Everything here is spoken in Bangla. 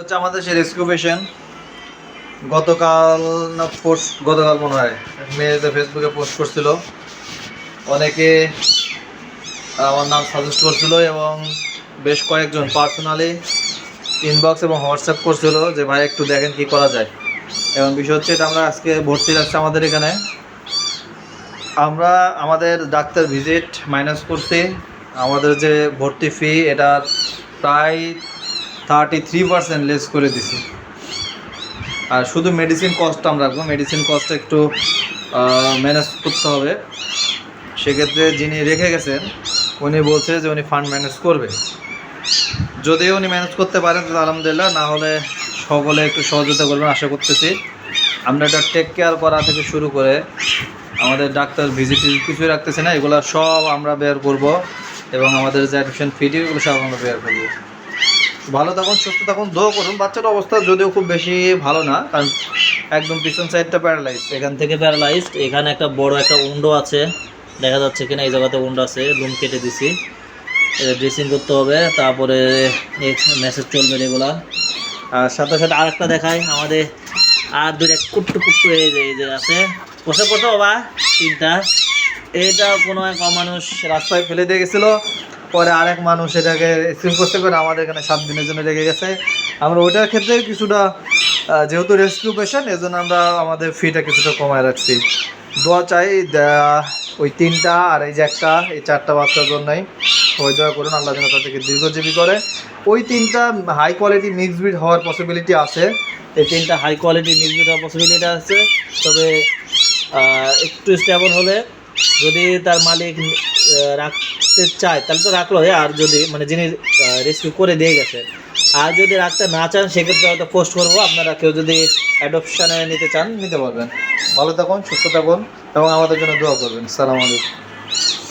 হচ্ছে আমাদের সেই রেস্কিউ পেশেন্ট গতকাল গতকাল মনে হয় মেয়েদের ফেসবুকে পোস্ট করছিল। অনেকে আমার নাম সাজেস্ট করছিল এবং বেশ কয়েকজন পার্সোনালি ইনবক্স এবং হোয়াটসঅ্যাপ করছিল যে ভাই একটু দেখেন কি করা যায়। এবং বিষয় হচ্ছে এটা আমরা আজকে ভর্তি রাখছি আমাদের এখানে। আমরা আমাদের ডাক্তার ভিজিট মাইনাস করছি, আমাদের যে ভর্তি ফি এটা প্রায় 33% লেস করে দিছি। আর শুধু মেডিসিন কস্টটা আমরা রাখবো, মেডিসিন কস্টটা একটু ম্যানেজ করতে হবে। সেক্ষেত্রে যিনি রেখে গেছেন উনি বলছে যে উনি ফান্ড ম্যানেজ করবে। যদিও উনি ম্যানেজ করতে পারেন তাহলে আলহামদুলিল্লাহ, না হলে সকলে একটু সহযোগিতা করবেন আশা করতেছি। আমরা এটা টেক কেয়ার করা থেকে শুরু করে আমাদের ডাক্তার ভিজিট কিছুই রাখতেছে না, এগুলো সব আমরা বের করব এবং আমাদের যে অ্যাডমিশন ফিটি এগুলো সব আমরা বের করবো। ভালো থাকুন, সুস্থ থাকুন, দোয়া করুন। বাচ্চার অবস্থা যদিও খুব বেশি ভালো না, কারণ একদম পিছন সাইডটা প্যারালাইজ, এখান থেকে প্যারালাইজড। এখানে একটা বড় একটা উন্ডো আছে, দেখা যাচ্ছে কিনা, এই জায়গাতে উন্ডো আছে, লুম কেটে দিছি, ড্রেসিং করতে হবে, তারপরে মেসেজ চলবে এগুলা। আর সাথে সাথে আরেকটা দেখাই, আমাদের আর দুইটা কুট্টু কুট্টু এই যে আছে, বসে পড়তো বাবা তিনটা। এটা কোনো এক মানুষ রাস্তায় ফেলে দিয়ে গেছিলো, পরে আরেক মানুষ এটাকে স্ক্রিন করতে করে আমাদের এখানে 7 দিনের জন্য রেখে গেছে। আমরা ওইটার ক্ষেত্রে কিছুটা যেহেতু রেস্কিউ পেশেন্ট এজন্য আমরা আমাদের ফিটা কিছুটা কমায় রাখছি। দোয়া চাই ওই তিনটা আর এই যে একটা, এই 4টা বাচ্চার জন্যই সবাই দোয়া করুন, আল্লাহ যেন তাদেরকে দীর্ঘজীবী করে। ওই তিনটা হাই কোয়ালিটি মিক্স ব্রিড হওয়ার পসিবিলিটি আছে, এই তিনটা হাই কোয়ালিটি মিক্স ব্রিড হওয়ার পসিবিলিটি আছে। তবে একটু স্টেবল হলে, যদি তার মালিক রাখতে চায় তাহলে তো রাখলো, আর যদি মানে যিনি রেস্কিউ করে দিয়ে গেছে, আর যদি রাখতে না চান সেক্ষেত্রে হয়তো পোস্ট করবো। আপনারা কেউ যদি অ্যাডপশানে নিতে চান নিতে পারবেন। ভালো থাকুন, সুস্থ থাকুন এবং আমাদের জন্য দোয়া করবেন। আসসালামু আলাইকুম।